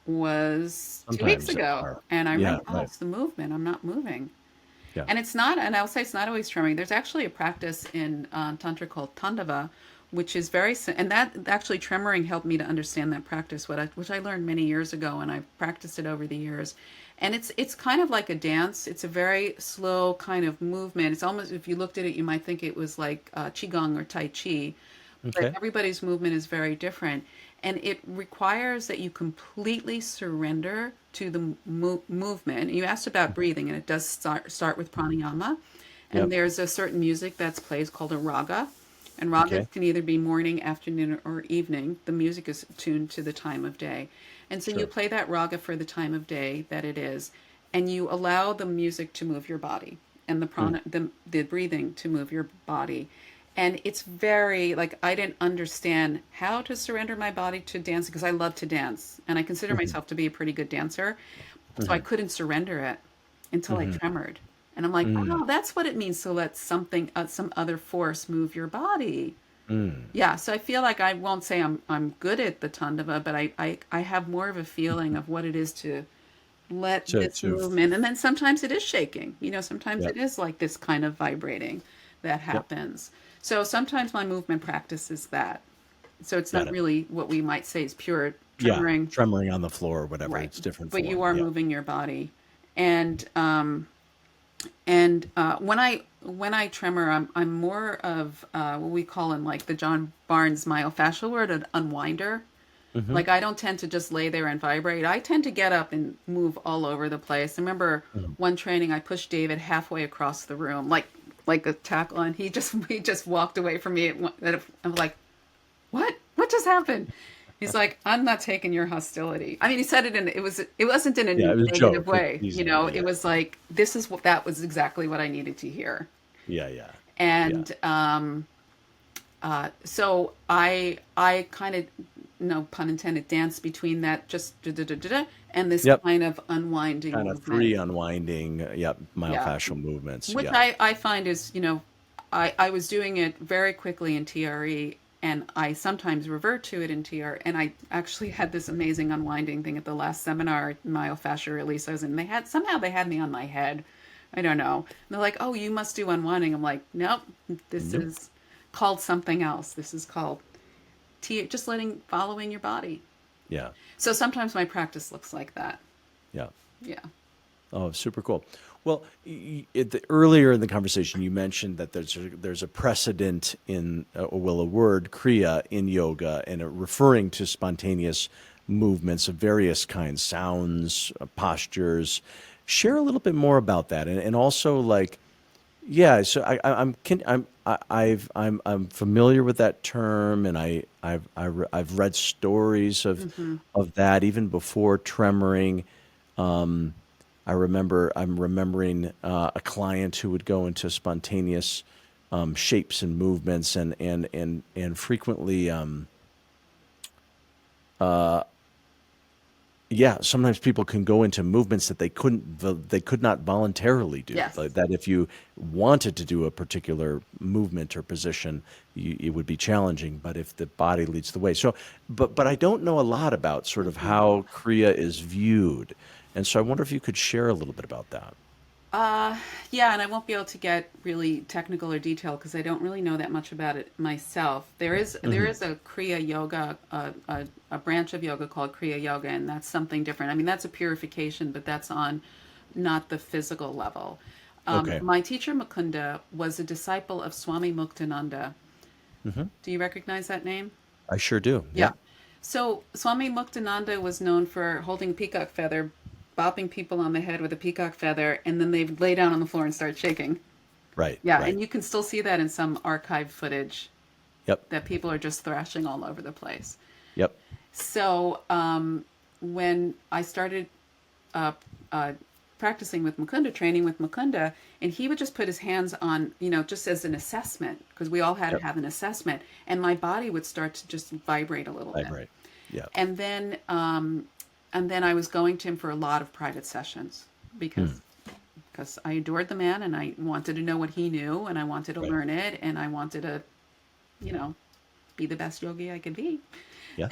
was 2 weeks Sometimes there ago? are. And I Yeah. remember, oh, Right. it's the movement. I'm not moving. Yeah. And it's not, and I'll say it's not always tremoring. There's actually a practice in Tantra called Tandava, which is and that actually tremoring helped me to understand that practice, which I learned many years ago, and I've practiced it over the years. And it's kind of like a dance. It's a very slow kind of movement. It's almost, if you looked at it, you might think it was like Qigong or Tai Chi, but Okay. everybody's movement is very different. And it requires that you completely surrender to the movement. You asked about breathing, and it does start with pranayama. And Yep. there's a certain music that's plays called a raga. And Okay. ragas can either be morning, afternoon, or evening. The music is tuned to the time of day. And so you Sure. play that raga for the time of day that it is, and you allow the music to move your body and Hmm. the breathing to move your body. And it's very like I didn't understand how to surrender my body to dance because I love to dance and I consider Hmm. myself to be a pretty good dancer. So I Hmm. couldn't surrender it until I Hmm. tremored. And I'm like, Mm. oh, that's what it means to let some other force move your body. Mm. Yeah, so I feel like I won't say I'm good at the Tandava, but I have more of a feeling of what it is to let to this movement, and then sometimes it is shaking, sometimes Yep. it is like this kind of vibrating that Yep. happens. So sometimes my movement practice is that. So it's Got not it. really what we might say is pure Yeah. tremoring. Tremoring on the floor or whatever. Right. It's different But you form. are Yeah. moving your body. And when I tremor, I'm more of what we call in like the John Barnes myofascial word, an unwinder. Mm-hmm. Like I don't tend to just lay there and vibrate. I tend to get up and move all over the place. I remember Mm-hmm. one training I pushed David halfway across the room, like a tackle, and he just walked away from me. I'm like, what just happened? He's like, I'm not taking your hostility. I mean, he said it wasn't in a Yeah. It was a negative joke. It's way. teasing. Yeah. It Yeah. was like, that was exactly what I needed to hear. Yeah. Yeah. Yeah. And so I kind of, no pun intended, dance between that just da-da-da-da-da and this Yep. kind of unwinding Kind of movement. three unwinding. Yep. Yeah. Myofascial movements. Which Yeah. I find is, I was doing it very quickly in TRE, and I sometimes revert to it in TR. And I actually had this amazing unwinding thing at the last seminar, myofascial release I was in. They had me on my head. I don't know. And they're like, "Oh, you must do unwinding." I'm like, "Nope, this Nope. is called something else. This is called just following your body." Yeah. So sometimes my practice looks like that. Yeah. Yeah. Oh, super cool. Well, earlier in the conversation, you mentioned that there's a precedent in, a word, Kriya in yoga, and referring to spontaneous movements of various kinds, sounds, postures. Share a little bit more about that, and also like, yeah. So I'm familiar with that term, and I've read stories Hmm. of that even before tremoring. I'm remembering a client who would go into spontaneous shapes and movements, and frequently, yeah, sometimes people can go into movements that they could not voluntarily do. Yes. Like that, if you wanted to do a particular movement or position, it would be challenging. But if the body leads the way, so but I don't know a lot about sort of how Kriya is viewed, and so I wonder if you could share a little bit about that. Yeah, and I won't be able to get really technical or detailed because I don't really know that much about it myself. There is a Kriya yoga, a branch of yoga called Kriya yoga, and that's something different. I mean, that's a purification, but that's on not the physical level. Okay, My teacher Mukunda was a disciple of Swami Muktananda. Do you recognize that name? I sure do. Yeah. Yeah. So Swami Muktananda was known for holding a peacock feather, bopping people on the head with a peacock feather, and then they'd lay down on the floor and start shaking. Right. Yeah, Right. and you can still see that in some archive footage Yep. that people are just thrashing all over the place. Yep. So when I started uh, uh, practicing with Mukunda, training with Mukunda, and he would just put his hands on, just as an assessment, because we all had to Yep. have an assessment, and my body would start to just vibrate a little bit. Right. Yeah. And then I was going to him for a lot of private sessions because I adored the man and I wanted to know what he knew and I wanted to Right. learn it and I wanted to, you know, be the best yogi I could be. Yeah.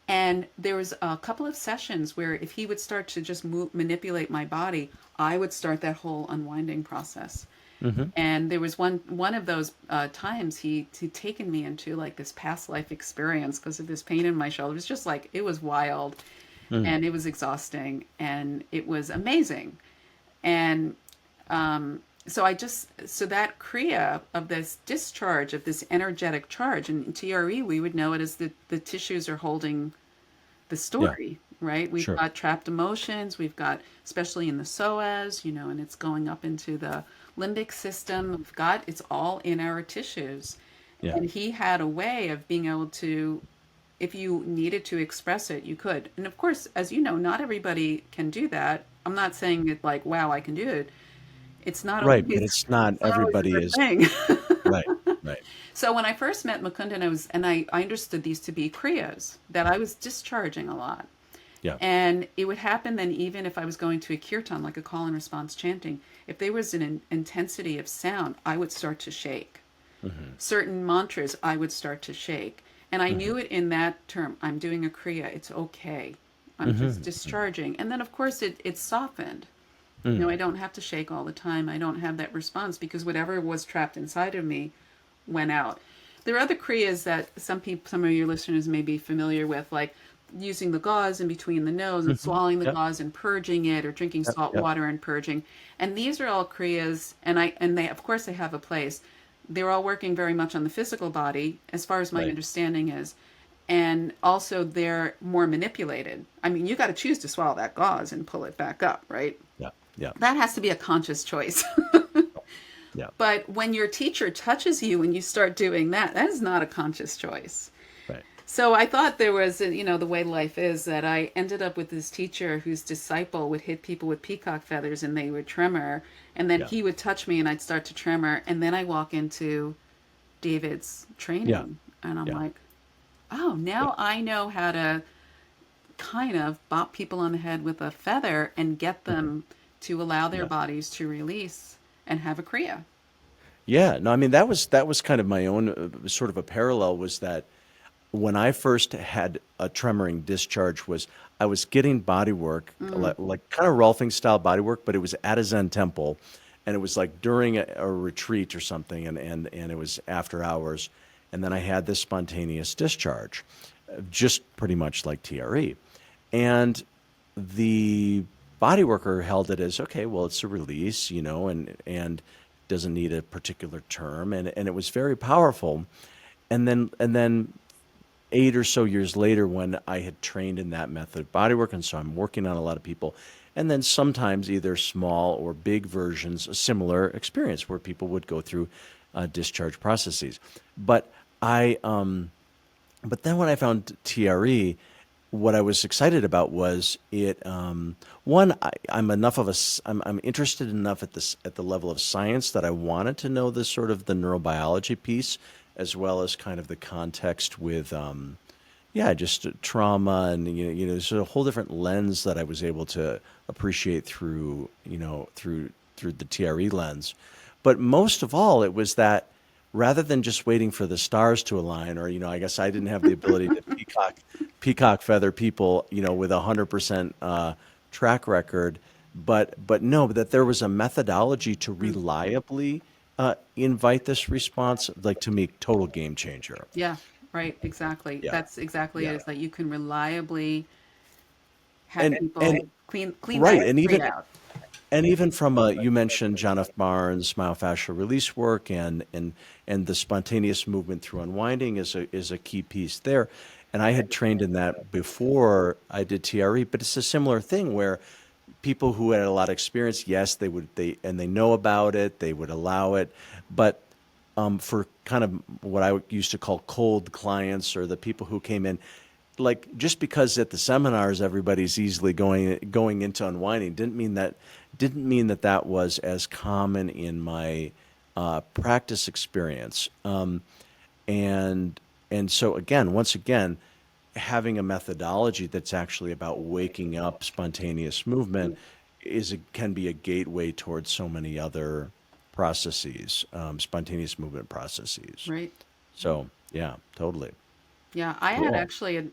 And there was a couple of sessions where if he would start to just manipulate my body, I would start that whole unwinding process. Mm-hmm. And there was one of those times he'd taken me into like this past life experience because of this pain in my shoulder. It was just like, it was wild and it was exhausting and it was amazing. And so that Kriya of this discharge, of this energetic charge, and in TRE, we would know it as the tissues are holding the story, right? We've Sure. got trapped emotions, we've got, especially in the psoas, and it's going up into the limbic system. It's all in our tissues. Yeah. And he had a way of being able to, if you needed to express it, you could. And of course, as you know, not everybody can do that. I'm not saying it like, wow, I can do it. It's not Right. always, But it's not it's not always a everybody good is thing. right. Right. So when I first met Mukunda, I understood these to be kriyas, that I was discharging a lot. Yeah. And it would happen then even if I was going to a kirtan, like a call and response chanting, if there was an intensity of sound, I would start to shake. Certain mantras, I would start to shake. And I knew it in that term. I'm doing a kriya. It's okay. I'm just discharging. And then, of course, it's softened. I don't have to shake all the time. I don't have that response because whatever was trapped inside of me went out. There are other kriyas that some of your listeners may be familiar with, like using the gauze in between the nose and swallowing the Yep. gauze and purging it, or drinking Yep. salt Yep. water and purging. And these are all kriyas, and they, of course, they have a place. They're all working very much on the physical body, as far as my Right. understanding is. And also, they're more manipulated. I mean, you got to choose to swallow that gauze and pull it back up, right? Yeah. Yeah. That has to be a conscious choice. Yeah. But when your teacher touches you and you start doing that, that is not a conscious choice. Right. So I thought there was, the way life is, that I ended up with this teacher whose disciple would hit people with peacock feathers and they would tremor. And then Yeah. he would touch me and I'd start to tremor. And then I walk into David's training Yeah. and I'm Yeah. like, oh, now I know how to kind of bop people on the head with a feather and get them to allow their Yeah. bodies to release and have a kriya. Yeah, no, I mean that was kind of my own sort of a parallel, was that when I first had a tremoring discharge, was I was getting body work, like kind of Rolfing style body work, but it was at a Zen temple, and it was like during a retreat or something, and it was after hours, and then I had this spontaneous discharge, just pretty much like TRE, and the body worker held it as, okay, well, it's a release, and doesn't need a particular term, and it was very powerful. And then 8 or so years later, when I had trained in that method of bodywork, and so I'm working on a lot of people, and then sometimes either small or big versions, a similar experience where people would go through discharge processes. But but then when I found TRE, what I was excited about was it. One, I'm interested enough at the level of science that I wanted to know the sort of the neurobiology piece, as well as kind of the context with, just trauma, and there's a whole different lens that I was able to appreciate through the TRE lens. But most of all, it was that rather than just waiting for the stars to align, or I guess I didn't have the ability to peacock feather people, with 100% track record, but no, that there was a methodology to reliably invite this response, like, to me, total game changer. Yeah, right, exactly. Yeah, That's exactly it. yeah, Is that you can reliably have and people clean right, that and kriya even out. from you mentioned John F. Barnes' myofascial release work, and the spontaneous movement through unwinding is a key piece there. And I had trained in that before I did TRE, but it's a similar thing where people who had a lot of experience, yes, they know about it, they would allow it, but for kind of what I used to call cold clients, or the people who came in, like, just because at the seminars everybody's easily going into unwinding, didn't mean that was as common in my practice experience. And so once again, having a methodology that's actually about waking up spontaneous movement can be a gateway towards so many other processes, spontaneous movement processes. Right. So yeah, totally. Yeah, I had Cool. actually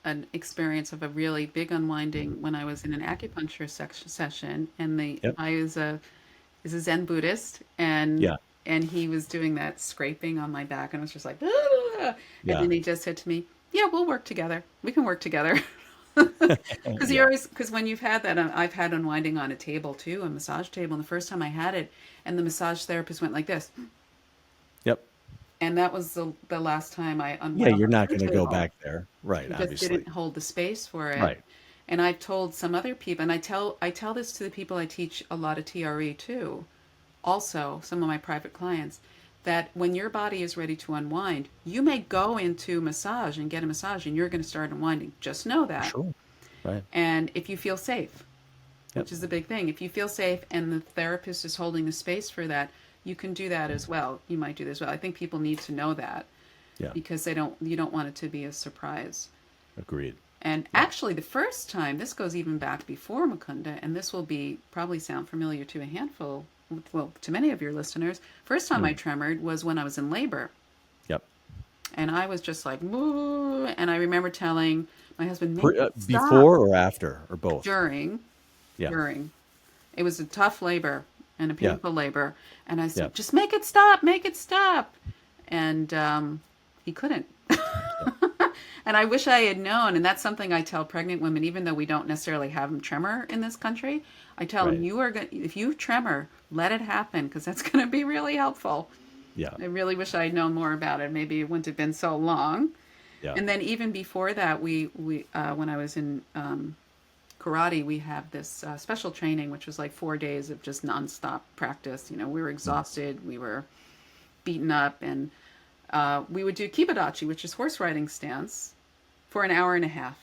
an experience of a really big unwinding when I was in an acupuncture session, and Yep. I is a Zen Buddhist, and Yeah. he was doing that scraping on my back, and I was just like, "Ah!" And Yeah. then he just said to me, "Yeah, we'll work together. We can work together." Yeah. Because when you've had that, I've had unwinding on a table too, a massage table, and the first time I had it, and the massage therapist went like this, Yep. and that was the last time I Yeah, unwound you're on not her going to go table. back there. Right, He just obviously. didn't hold the space for it. Right. And I've told some other people, and I tell this to the people I teach a lot of TRE too, also some of my private clients, that when your body is ready to unwind, you may go into massage and get a massage, and you're going to start unwinding. Just know that. Sure. Right. And if you feel safe, Yep. which is the big thing, if you feel safe and the therapist is holding the space for that, you can do that as well. You might do this well. I think people need to know that, Yeah. because you don't want it to be a surprise. Agreed. And actually, the first time, this goes even back before Mukunda, and this will probably sound familiar to a handful, well, to many of your listeners. First time I tremored was when I was in labor. Yep. And I was just like, "Moo," and I remember telling My husband, make it stop. Before or after or both? During, Yeah. during. It was a tough labor and a Yeah. painful labor. And I Yeah. said, just make it stop, make it stop. And he couldn't. Yeah. And I wish I had known. And that's something I tell pregnant women, even though we don't necessarily have them tremor in this country. I tell them, Right. if you tremor, let it happen because that's going to be really helpful. Yeah. I really wish I had known more about it. Maybe it wouldn't have been so long. Yeah. And then even before that, we when I was in karate, we have this special training, which was like 4 days of just nonstop practice. You know, we were exhausted, we were beaten up, and we would do kibadachi, which is horse riding stance, for an hour and a half.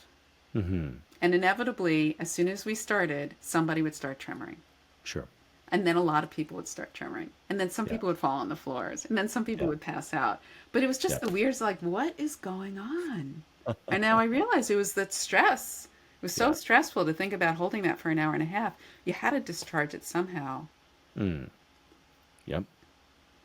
Mm-hmm. And inevitably, as soon as we started, somebody would start tremoring. Sure. And then a lot of people would start tremoring. And then some Yeah. people would fall on the floors. And then some people Yeah. would pass out. But it was just Yeah. the weird, like, what is going on? And now I realize it was that stress. It was so Yeah. stressful to think about holding that for an hour and a half. You had to discharge it somehow. Mm. Yep.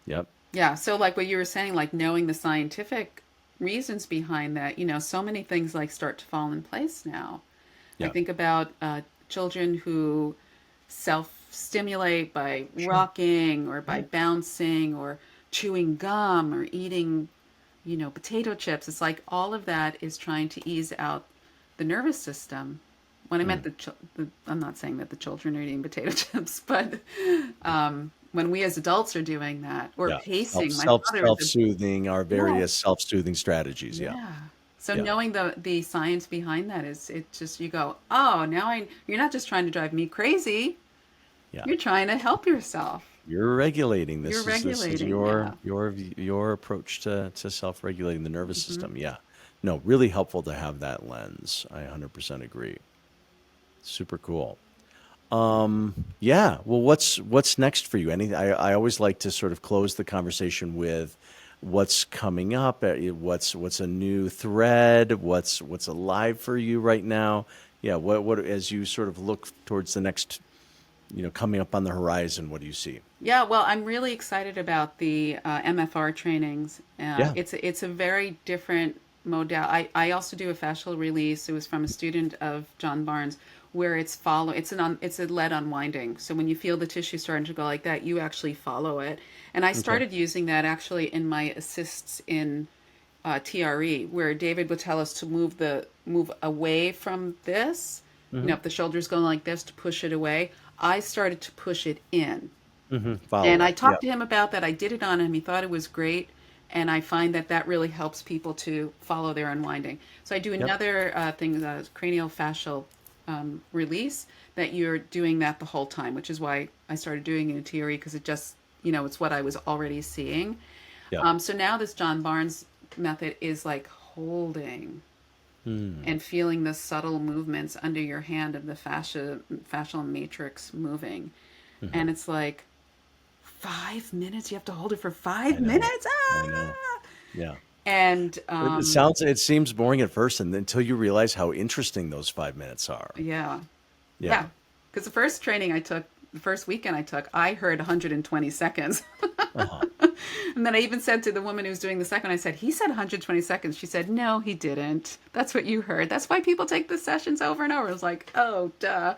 Yep. Yeah. So, like what you were saying, like knowing the scientific reasons behind that, you know, so many things like start to fall in place now. I Yeah. think about children who self-stimulate by Sure. rocking or by Yeah. bouncing or chewing gum or eating, you know, potato chips. It's like all of that is trying to ease out the nervous system. When I meant I'm not saying that the children are eating potato chips, but when we as adults are doing that or Yeah. pacing, my Self father is a self-soothing, our yeah. various self-soothing strategies. Yeah. Yeah. So Yeah. knowing the science behind that is it just you go, oh, you're not just trying to drive me crazy. Yeah. You're trying to help yourself. You're regulating. You're This is regulating, yeah. your approach to self-regulating the nervous hmm system. Yeah. No, really helpful to have that lens. I 100% agree. Super cool. Yeah. Well, what's next for you? I always like to sort of close the conversation with what's coming up, what's a new thread, what's alive for you right now. Yeah. What as you sort of look towards the next, coming up on the horizon, what do you see? Yeah, well, I'm really excited about the MFR trainings. Yeah. It's a very different modal. I also do a fascial release. It was from a student of John Barnes, where it's a lead unwinding. So when you feel the tissue starting to go like that, you actually follow it. And I Okay. started using that actually in my assists in TRE, where David would tell us to move away from this. You Mm-hmm. know, if the shoulder's going like this, to push it away. I started to push it in. Mm-hmm. Follow And I it. Yeah. talked to him about that. I did it on him. He thought it was great. And I find that that really helps people to follow their unwinding. So I do Yep. another thing, the cranial fascial release, that you're doing that the whole time, which is why I started doing it in TRE, because it just, it's what I was already seeing. Yeah. So now this John Barnes method is like holding Mm. and feeling the subtle movements under your hand of the fascial matrix moving. Mm-hmm. And it's like 5 minutes. You have to hold it for I five know. minutes. I know. Ah! Yeah. And It seems boring at first, and until you realize how interesting those 5 minutes are. yeah, Yeah. yeah. Because the first training I took, the first weekend I took, I heard 120 seconds. Uh-huh. And then I even said to the woman who was doing the second, I said, he said 120 seconds. She said, no, he didn't. That's what you heard. That's why people take the sessions over and over. I was like, oh, duh.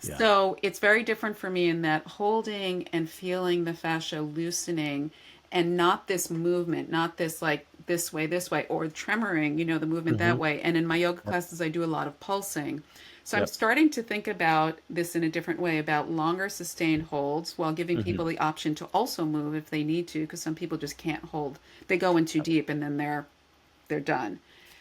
Yeah. So it's very different for me in that holding and feeling the fascia loosening, and not this movement, not this like this way, or tremoring, the movement that Mm-hmm. way. And in my yoga classes, I do a lot of pulsing. So I'm Yep. starting to think about this in a different way, about longer sustained holds while giving Mm-hmm. people the option to also move if they need to, because some people just can't hold. They go in too deep and then they're done.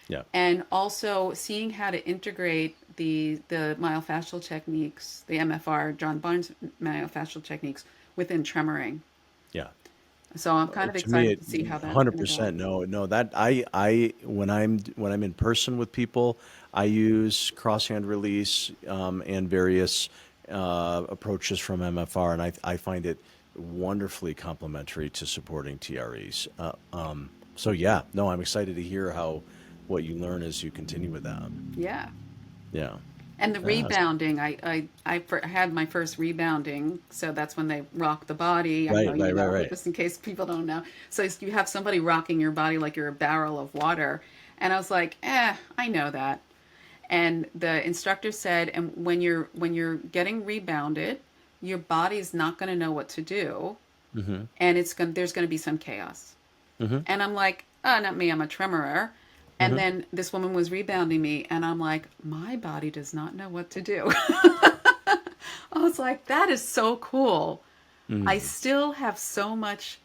Yeah. And also seeing how to integrate the myofascial techniques, the MFR, John Barnes myofascial techniques within tremoring. Yeah. So I'm kind of To me, excited to see how that's going to go. 100%. No, that I when I'm in person with people, I use crosshand release and various approaches from MFR, and I find it wonderfully complementary to supporting TREs. So yeah, no, I'm excited to hear what you learn as you continue with that. Yeah. Yeah. And the Yes. rebounding, had my first rebounding, so that's when they rock the body. I Right, know you right, right, know, but right. just in case people don't know. So you have somebody rocking your body like you're a barrel of water. And I was like, I know that. And the instructor said, and when you're getting rebounded, your body's not going to know what to do, and there's going to be some chaos. And I'm like, oh, not me, I'm a tremorer. And then this woman was rebounding me, and I'm like, my body does not know what to do. I was like, that is so cool. I still have so much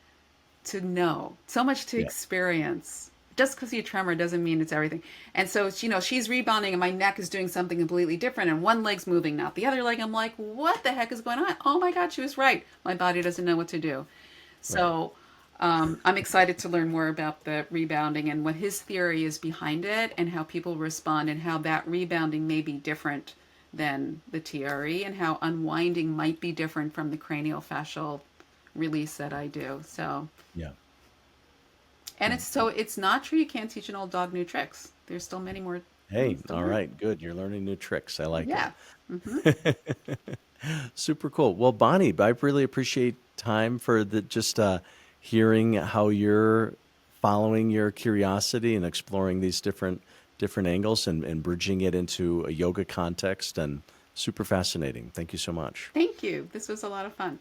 to know, so much to experience. Just because you tremor doesn't mean it's everything. And so, she's rebounding and my neck is doing something completely different and one leg's moving, not the other leg. I'm like, what the heck is going on? Oh my God, she was right. My body doesn't know what to do. So I'm excited to learn more about the rebounding and what his theory is behind it and how people respond and how that rebounding may be different than the TRE and how unwinding might be different from the cranial-fascial release that I do. So Yeah. and it's not true you can't teach an old dog new tricks. There's still many more. Hey, things to all learn. right, good. You're learning new tricks. I like Yeah. it. Super cool. Well, Bonnie, I really appreciate time for just hearing how you're following your curiosity and exploring these different angles and bridging it into a yoga context, and super fascinating. Thank you so much. Thank you. This was a lot of fun.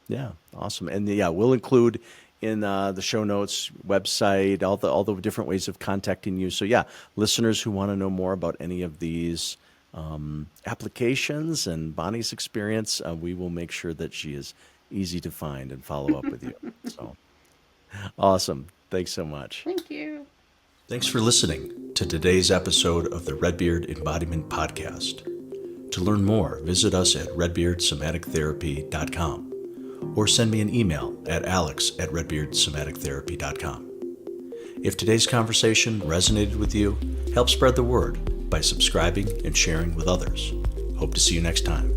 Yeah, awesome. And yeah, we'll include in the show notes, website, all the different ways of contacting you. So yeah, listeners who want to know more about any of these applications and Bonnie's experience, we will make sure that she is easy to find and follow up with you. So awesome. Thanks so much. Thank you. Thanks for listening to today's episode of the Redbeard Embodiment Podcast. To learn more, visit us at redbeardsomatictherapy.com or send me an email at alex@redbeardsomatictherapy.com. If today's conversation resonated with you, help spread the word by subscribing and sharing with others. Hope to see you next time.